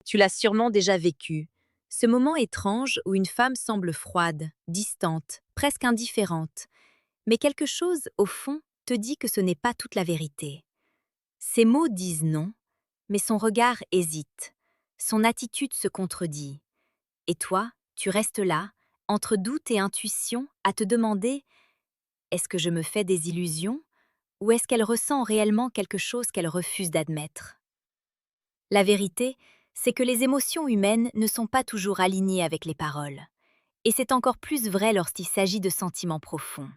Tu l'as sûrement déjà vécu. Ce moment étrange où une femme semble froide, distante, presque indifférente. Mais quelque chose, au fond, te dit que ce n'est pas toute la vérité. Ses mots disent non, mais son regard hésite. Son attitude se contredit. Et toi, tu restes là, entre doute et intuition, à te demander: est-ce que je me fais des illusions ou est-ce qu'elle ressent réellement quelque chose qu'elle refuse d'admettre? La vérité, c'est que les émotions humaines ne sont pas toujours alignées avec les paroles. Et c'est encore plus vrai lorsqu'il s'agit de sentiments profonds.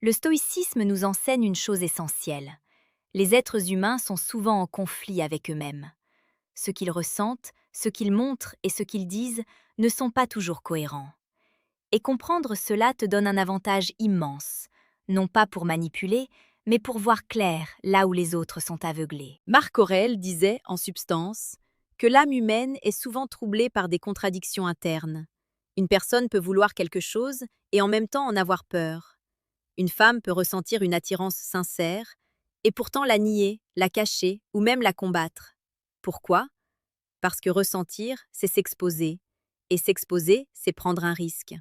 Le stoïcisme nous enseigne une chose essentielle. Les êtres humains sont souvent en conflit avec eux-mêmes. Ce qu'ils ressentent, ce qu'ils montrent et ce qu'ils disent ne sont pas toujours cohérents. Et comprendre cela te donne un avantage immense, non pas pour manipuler, mais pour voir clair là où les autres sont aveuglés. Marc Aurèle disait, en substance, que l'âme humaine est souvent troublée par des contradictions internes. Une personne peut vouloir quelque chose et en même temps en avoir peur. Une femme peut ressentir une attirance sincère et pourtant la nier, la cacher ou même la combattre. Pourquoi? Parce que ressentir, c'est s'exposer. Et s'exposer, c'est prendre un risque.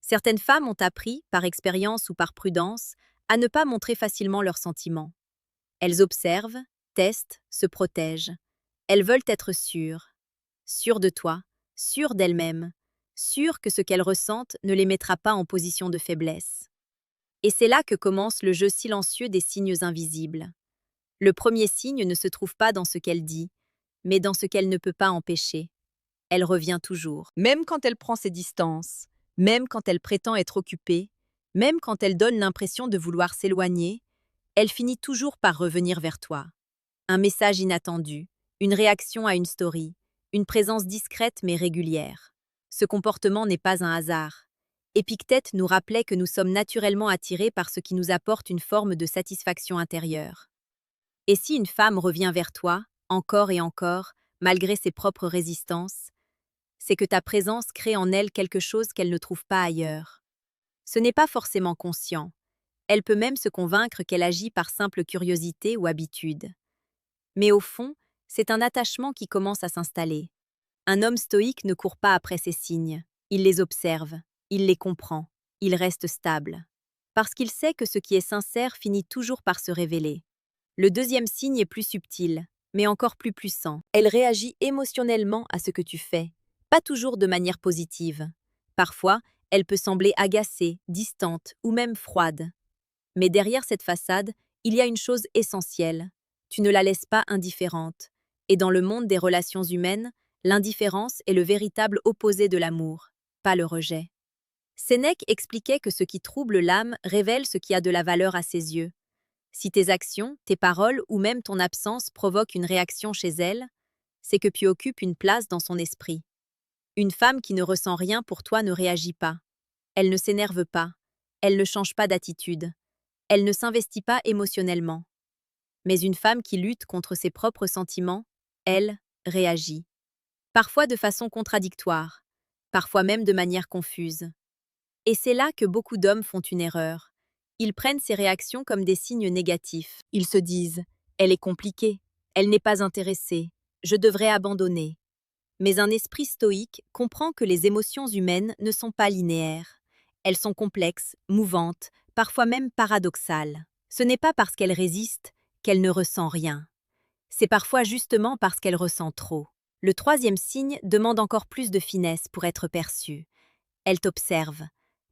Certaines femmes ont appris, par expérience ou par prudence, à ne pas montrer facilement leurs sentiments. Elles observent, testent, se protègent. Elles veulent être sûres. Sûres de toi, sûres d'elles-mêmes, sûres que ce qu'elles ressentent ne les mettra pas en position de faiblesse. Et c'est là que commence le jeu silencieux des signes invisibles. Le premier signe ne se trouve pas dans ce qu'elle dit, mais dans ce qu'elle ne peut pas empêcher. Elle revient toujours. Même quand elle prend ses distances, même quand elle prétend être occupée, même quand elle donne l'impression de vouloir s'éloigner, elle finit toujours par revenir vers toi. Un message inattendu, une réaction à une story, une présence discrète mais régulière. Ce comportement n'est pas un hasard. Épictète nous rappelait que nous sommes naturellement attirés par ce qui nous apporte une forme de satisfaction intérieure. Et si une femme revient vers toi, encore et encore, malgré ses propres résistances, c'est que ta présence crée en elle quelque chose qu'elle ne trouve pas ailleurs. Ce n'est pas forcément conscient. Elle peut même se convaincre qu'elle agit par simple curiosité ou habitude. Mais au fond, c'est un attachement qui commence à s'installer. Un homme stoïque ne court pas après ces signes. Il les observe, il les comprend, il reste stable. Parce qu'il sait que ce qui est sincère finit toujours par se révéler. Le deuxième signe est plus subtil, mais encore plus puissant. Elle réagit émotionnellement à ce que tu fais, pas toujours de manière positive. Parfois, elle peut sembler agacée, distante ou même froide. Mais derrière cette façade, il y a une chose essentielle. Tu ne la laisses pas indifférente. Et dans le monde des relations humaines, l'indifférence est le véritable opposé de l'amour, pas le rejet. Sénèque expliquait que ce qui trouble l'âme révèle ce qui a de la valeur à ses yeux. Si tes actions, tes paroles ou même ton absence provoquent une réaction chez elle, c'est que tu occupes une place dans son esprit. Une femme qui ne ressent rien pour toi ne réagit pas. Elle ne s'énerve pas. Elle ne change pas d'attitude. Elle ne s'investit pas émotionnellement. Mais une femme qui lutte contre ses propres sentiments, elle, réagit. Parfois de façon contradictoire, parfois même de manière confuse. Et c'est là que beaucoup d'hommes font une erreur. Ils prennent ces réactions comme des signes négatifs. Ils se disent: elle est compliquée, elle n'est pas intéressée, je devrais abandonner. Mais un esprit stoïque comprend que les émotions humaines ne sont pas linéaires. Elles sont complexes, mouvantes, parfois même paradoxales. Ce n'est pas parce qu'elle résiste qu'elle ne ressent rien. C'est parfois justement parce qu'elle ressent trop. Le troisième signe demande encore plus de finesse pour être perçu. Elle t'observe,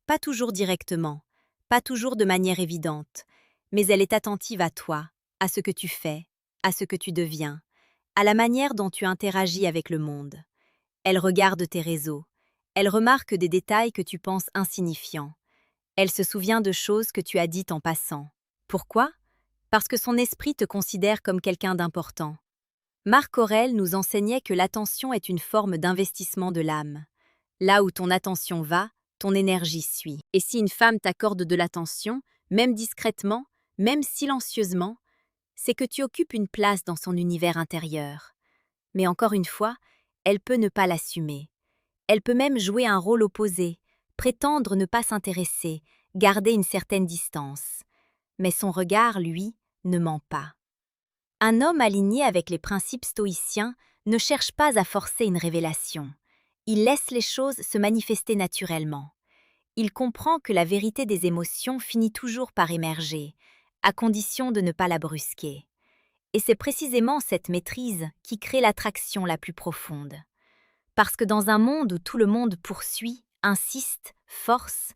pas toujours directement, pas toujours de manière évidente, mais elle est attentive à toi, à ce que tu fais, à ce que tu deviens, à la manière dont tu interagis avec le monde. Elle regarde tes réseaux, elle remarque des détails que tu penses insignifiants. Elle se souvient de choses que tu as dites en passant. Pourquoi? Parce que son esprit te considère comme quelqu'un d'important. Marc Aurèle nous enseignait que l'attention est une forme d'investissement de l'âme. Là où ton attention va, ton énergie suit. Et si une femme t'accorde de l'attention, même discrètement, même silencieusement, c'est que tu occupes une place dans son univers intérieur. Mais encore une fois, elle peut ne pas l'assumer. Elle peut même jouer un rôle opposé, prétendre ne pas s'intéresser, garder une certaine distance. Mais son regard, lui, ne ment pas. Un homme aligné avec les principes stoïciens ne cherche pas à forcer une révélation. Il laisse les choses se manifester naturellement. Il comprend que la vérité des émotions finit toujours par émerger, à condition de ne pas la brusquer. Et c'est précisément cette maîtrise qui crée l'attraction la plus profonde. Parce que dans un monde où tout le monde poursuit, insiste, force,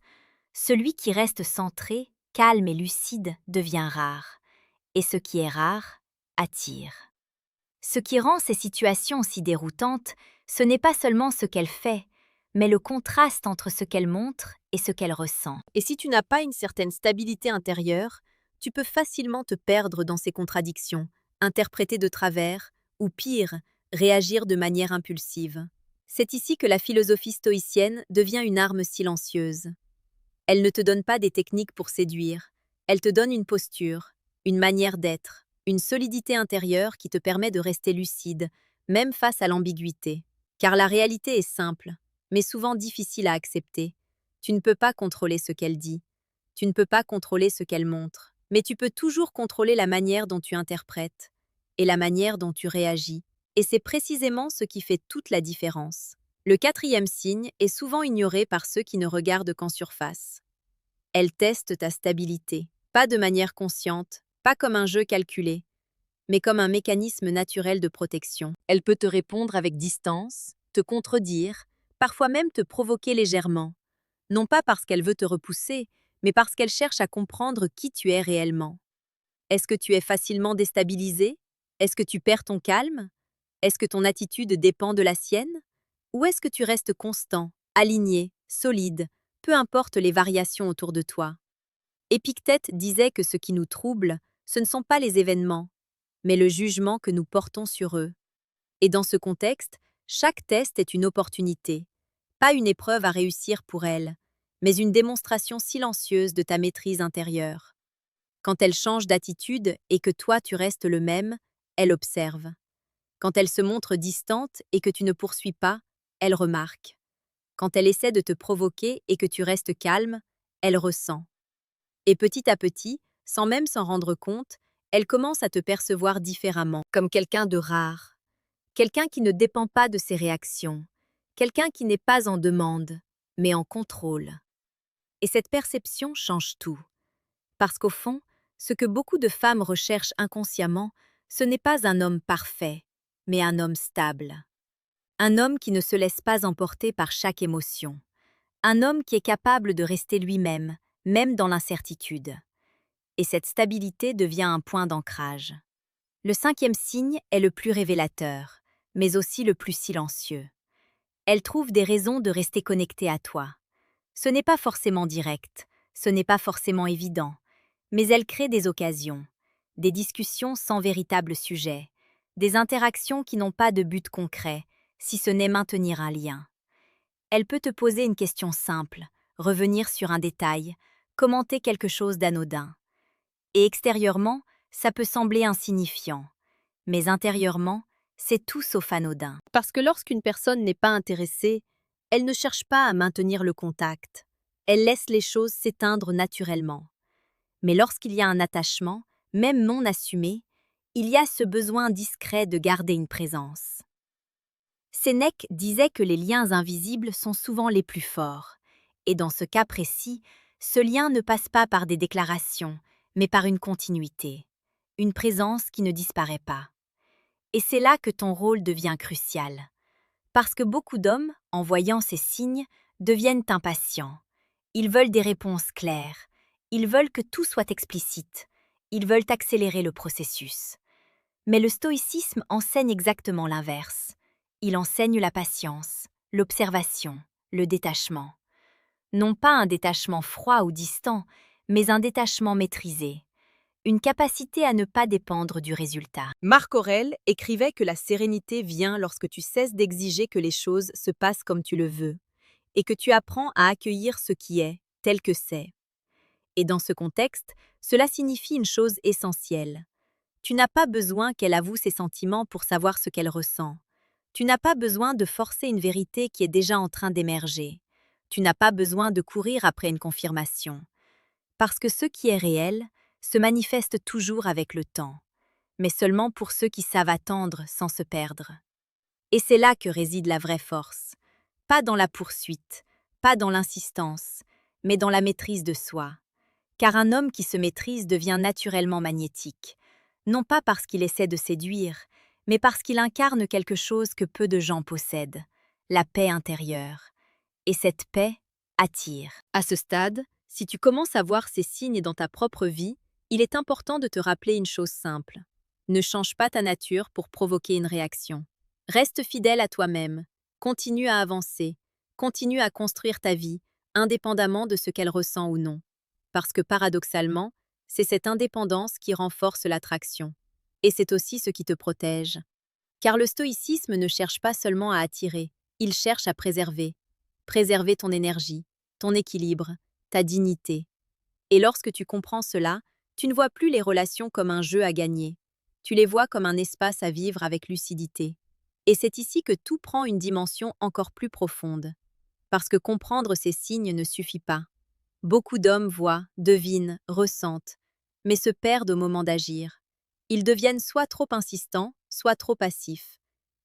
celui qui reste centré, calme et lucide devient rare. Et ce qui est rare attire. Ce qui rend ces situations si déroutantes, ce n'est pas seulement ce qu'elle fait, mais le contraste entre ce qu'elle montre et ce qu'elle ressent. Et si tu n'as pas une certaine stabilité intérieure, tu peux facilement te perdre dans ces contradictions, interpréter de travers, ou pire, réagir de manière impulsive. C'est ici que la philosophie stoïcienne devient une arme silencieuse. Elle ne te donne pas des techniques pour séduire, elle te donne une posture, une manière d'être, une solidité intérieure qui te permet de rester lucide, même face à l'ambiguïté. Car la réalité est simple, mais souvent difficile à accepter. Tu ne peux pas contrôler ce qu'elle dit, tu ne peux pas contrôler ce qu'elle montre, mais tu peux toujours contrôler la manière dont tu interprètes et la manière dont tu réagis. Et c'est précisément ce qui fait toute la différence. Le quatrième signe est souvent ignoré par ceux qui ne regardent qu'en surface. Elle teste ta stabilité, pas de manière consciente, pas comme un jeu calculé, mais comme un mécanisme naturel de protection. Elle peut te répondre avec distance, te contredire, parfois même te provoquer légèrement, non pas parce qu'elle veut te repousser, mais parce qu'elle cherche à comprendre qui tu es réellement. Est-ce que tu es facilement déstabilisé? Est-ce que tu perds ton calme? Est-ce que ton attitude dépend de la sienne? Ou est-ce que tu restes constant, aligné, solide, peu importe les variations autour de toi? Épictète disait que ce qui nous trouble, ce ne sont pas les événements, mais le jugement que nous portons sur eux. Et dans ce contexte, chaque test est une opportunité, pas une épreuve à réussir pour elle, mais une démonstration silencieuse de ta maîtrise intérieure. Quand elle change d'attitude et que toi tu restes le même, elle observe. Quand elle se montre distante et que tu ne poursuis pas, elle remarque. Quand elle essaie de te provoquer et que tu restes calme, elle ressent. Et petit à petit, sans même s'en rendre compte, elle commence à te percevoir différemment, comme quelqu'un de rare, quelqu'un qui ne dépend pas de ses réactions, quelqu'un qui n'est pas en demande, mais en contrôle. Et cette perception change tout. Parce qu'au fond, ce que beaucoup de femmes recherchent inconsciemment, ce n'est pas un homme parfait, mais un homme stable. Un homme qui ne se laisse pas emporter par chaque émotion. Un homme qui est capable de rester lui-même, même dans l'incertitude. Et cette stabilité devient un point d'ancrage. Le cinquième signe est le plus révélateur, mais aussi le plus silencieux. Elle trouve des raisons de rester connectée à toi. Ce n'est pas forcément direct, ce n'est pas forcément évident, mais elle crée des occasions, des discussions sans véritable sujet, des interactions qui n'ont pas de but concret, si ce n'est maintenir un lien. Elle peut te poser une question simple, revenir sur un détail, commenter quelque chose d'anodin. Et extérieurement, ça peut sembler insignifiant, mais intérieurement, c'est tout sauf anodin. Parce que lorsqu'une personne n'est pas intéressée, elle ne cherche pas à maintenir le contact. Elle laisse les choses s'éteindre naturellement. Mais lorsqu'il y a un attachement, même non assumé, il y a ce besoin discret de garder une présence. Sénèque disait que les liens invisibles sont souvent les plus forts. Et dans ce cas précis, ce lien ne passe pas par des déclarations, mais par une continuité, une présence qui ne disparaît pas. Et c'est là que ton rôle devient crucial. Parce que beaucoup d'hommes, en voyant ces signes, deviennent impatients. Ils veulent des réponses claires. Ils veulent que tout soit explicite. Ils veulent accélérer le processus. Mais le stoïcisme enseigne exactement l'inverse. Il enseigne la patience, l'observation, le détachement. Non pas un détachement froid ou distant, mais un détachement maîtrisé. Une capacité à ne pas dépendre du résultat. Marc Aurèle écrivait que la sérénité vient lorsque tu cesses d'exiger que les choses se passent comme tu le veux, et que tu apprends à accueillir ce qui est, tel que c'est. Et dans ce contexte, cela signifie une chose essentielle. Tu n'as pas besoin qu'elle avoue ses sentiments pour savoir ce qu'elle ressent. Tu n'as pas besoin de forcer une vérité qui est déjà en train d'émerger. Tu n'as pas besoin de courir après une confirmation. Parce que ce qui est réel se manifeste toujours avec le temps, mais seulement pour ceux qui savent attendre sans se perdre. Et c'est là que réside la vraie force. Pas dans la poursuite, pas dans l'insistance, mais dans la maîtrise de soi. Car un homme qui se maîtrise devient naturellement magnétique. Non pas parce qu'il essaie de séduire, mais parce qu'il incarne quelque chose que peu de gens possèdent, la paix intérieure. Et cette paix attire. À ce stade, si tu commences à voir ces signes dans ta propre vie, il est important de te rappeler une chose simple. Ne change pas ta nature pour provoquer une réaction. Reste fidèle à toi-même, continue à avancer, continue à construire ta vie, indépendamment de ce qu'elle ressent ou non. Parce que paradoxalement, c'est cette indépendance qui renforce l'attraction. Et c'est aussi ce qui te protège. Car le stoïcisme ne cherche pas seulement à attirer, il cherche à préserver. Préserver ton énergie, ton équilibre, ta dignité. Et lorsque tu comprends cela, tu ne vois plus les relations comme un jeu à gagner. Tu les vois comme un espace à vivre avec lucidité. Et c'est ici que tout prend une dimension encore plus profonde. Parce que comprendre ces signes ne suffit pas. Beaucoup d'hommes voient, devinent, ressentent, mais se perdent au moment d'agir. Ils deviennent soit trop insistants, soit trop passifs.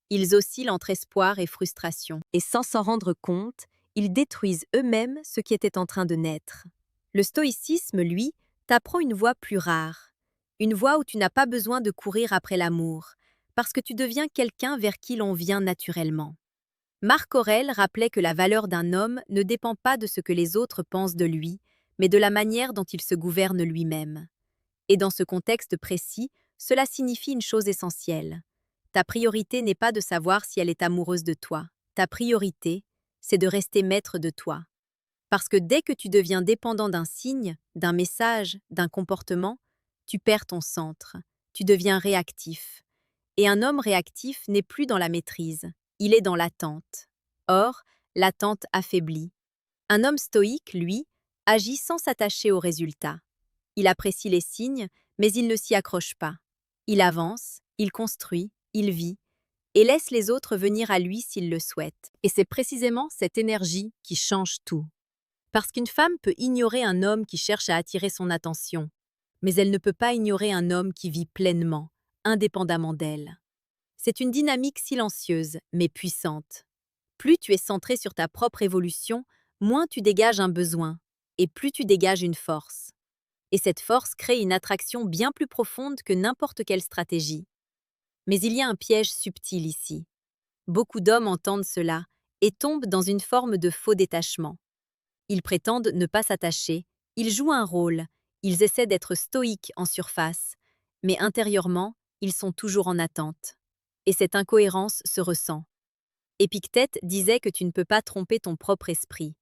Ils oscillent entre espoir et frustration. Et sans s'en rendre compte, ils détruisent eux-mêmes ce qui était en train de naître. Le stoïcisme, lui, t'apprend une voie plus rare. Une voie où tu n'as pas besoin de courir après l'amour, parce que tu deviens quelqu'un vers qui l'on vient naturellement. Marc Aurèle rappelait que la valeur d'un homme ne dépend pas de ce que les autres pensent de lui, mais de la manière dont il se gouverne lui-même. Et dans ce contexte précis, cela signifie une chose essentielle. Ta priorité n'est pas de savoir si elle est amoureuse de toi. Ta priorité, c'est de rester maître de toi. Parce que dès que tu deviens dépendant d'un signe, d'un message, d'un comportement, tu perds ton centre, tu deviens réactif. Et un homme réactif n'est plus dans la maîtrise, il est dans l'attente. Or, l'attente affaiblit. Un homme stoïque, lui, agit sans s'attacher aux résultats. Il apprécie les signes, mais il ne s'y accroche pas. Il avance, il construit, il vit, et laisse les autres venir à lui s'ils le souhaitent. Et c'est précisément cette énergie qui change tout. Parce qu'une femme peut ignorer un homme qui cherche à attirer son attention, mais elle ne peut pas ignorer un homme qui vit pleinement, indépendamment d'elle. C'est une dynamique silencieuse, mais puissante. Plus tu es centré sur ta propre évolution, moins tu dégages un besoin, et plus tu dégages une force. Et cette force crée une attraction bien plus profonde que n'importe quelle stratégie. Mais il y a un piège subtil ici. Beaucoup d'hommes entendent cela et tombent dans une forme de faux détachement. Ils prétendent ne pas s'attacher, ils jouent un rôle, ils essaient d'être stoïques en surface, mais intérieurement, ils sont toujours en attente. Et cette incohérence se ressent. Épictète disait que tu ne peux pas tromper ton propre esprit.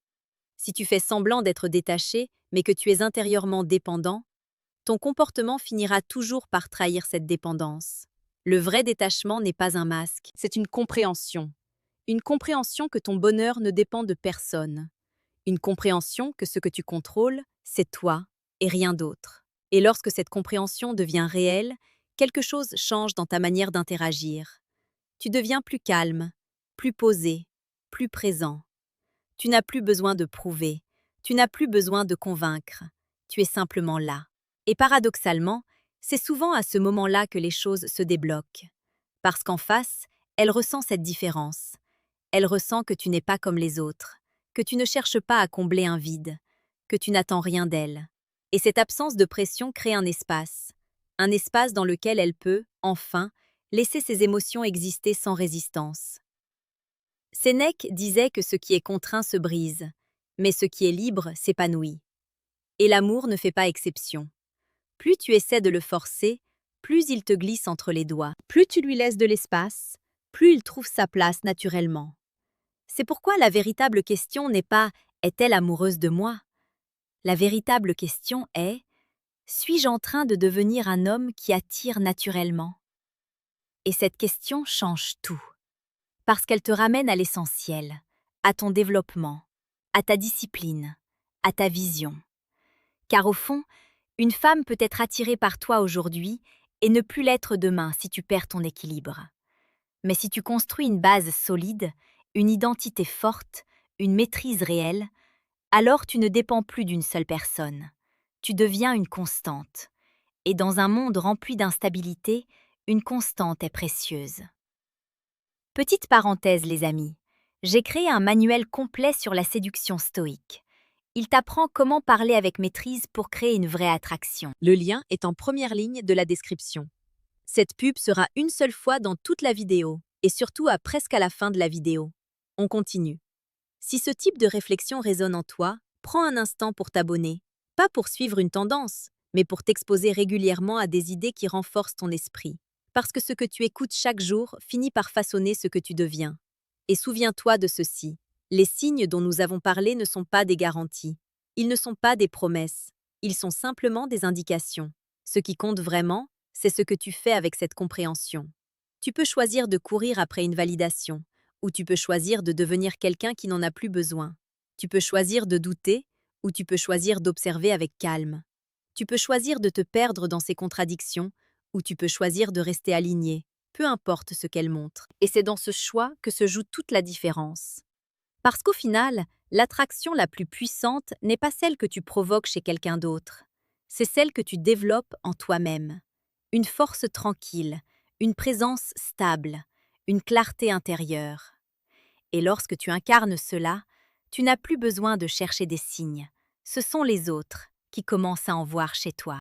Si tu fais semblant d'être détaché, mais que tu es intérieurement dépendant, ton comportement finira toujours par trahir cette dépendance. Le vrai détachement n'est pas un masque, c'est une compréhension. Une compréhension que ton bonheur ne dépend de personne. Une compréhension que ce que tu contrôles, c'est toi et rien d'autre. Et lorsque cette compréhension devient réelle, quelque chose change dans ta manière d'interagir. Tu deviens plus calme, plus posé, plus présent. Tu n'as plus besoin de prouver, tu n'as plus besoin de convaincre, tu es simplement là. Et paradoxalement, c'est souvent à ce moment-là que les choses se débloquent. Parce qu'en face, elle ressent cette différence. Elle ressent que tu n'es pas comme les autres, que tu ne cherches pas à combler un vide, que tu n'attends rien d'elle. Et cette absence de pression crée un espace dans lequel elle peut, enfin, laisser ses émotions exister sans résistance. Sénèque disait que ce qui est contraint se brise, mais ce qui est libre s'épanouit. Et l'amour ne fait pas exception. Plus tu essaies de le forcer, plus il te glisse entre les doigts. Plus tu lui laisses de l'espace, plus il trouve sa place naturellement. C'est pourquoi la véritable question n'est pas « est-elle amoureuse de moi ?» La véritable question est « suis-je en train de devenir un homme qui attire naturellement ?» Et cette question change tout. Parce qu'elle te ramène à l'essentiel, à ton développement, à ta discipline, à ta vision. Car au fond, une femme peut être attirée par toi aujourd'hui et ne plus l'être demain si tu perds ton équilibre. Mais si tu construis une base solide, une identité forte, une maîtrise réelle, alors tu ne dépends plus d'une seule personne. Tu deviens une constante. Et dans un monde rempli d'instabilité, une constante est précieuse. Petite parenthèse, les amis. J'ai créé un manuel complet sur la séduction stoïque. Il t'apprend comment parler avec maîtrise pour créer une vraie attraction. Le lien est en première ligne de la description. Cette pub sera une seule fois dans toute la vidéo, et surtout presque à la fin de la vidéo. On continue. Si ce type de réflexion résonne en toi, prends un instant pour t'abonner, pas pour suivre une tendance, mais pour t'exposer régulièrement à des idées qui renforcent ton esprit. Parce que ce que tu écoutes chaque jour finit par façonner ce que tu deviens. Et souviens-toi de ceci. Les signes dont nous avons parlé ne sont pas des garanties. Ils ne sont pas des promesses. Ils sont simplement des indications. Ce qui compte vraiment, c'est ce que tu fais avec cette compréhension. Tu peux choisir de courir après une validation, ou tu peux choisir de devenir quelqu'un qui n'en a plus besoin. Tu peux choisir de douter, ou tu peux choisir d'observer avec calme. Tu peux choisir de te perdre dans ces contradictions, ou tu peux choisir de rester aligné, peu importe ce qu'elles montrent. Et c'est dans ce choix que se joue toute la différence. Parce qu'au final, l'attraction la plus puissante n'est pas celle que tu provoques chez quelqu'un d'autre. C'est celle que tu développes en toi-même. Une force tranquille, une présence stable, une clarté intérieure. Et lorsque tu incarnes cela, tu n'as plus besoin de chercher des signes. Ce sont les autres qui commencent à en voir chez toi.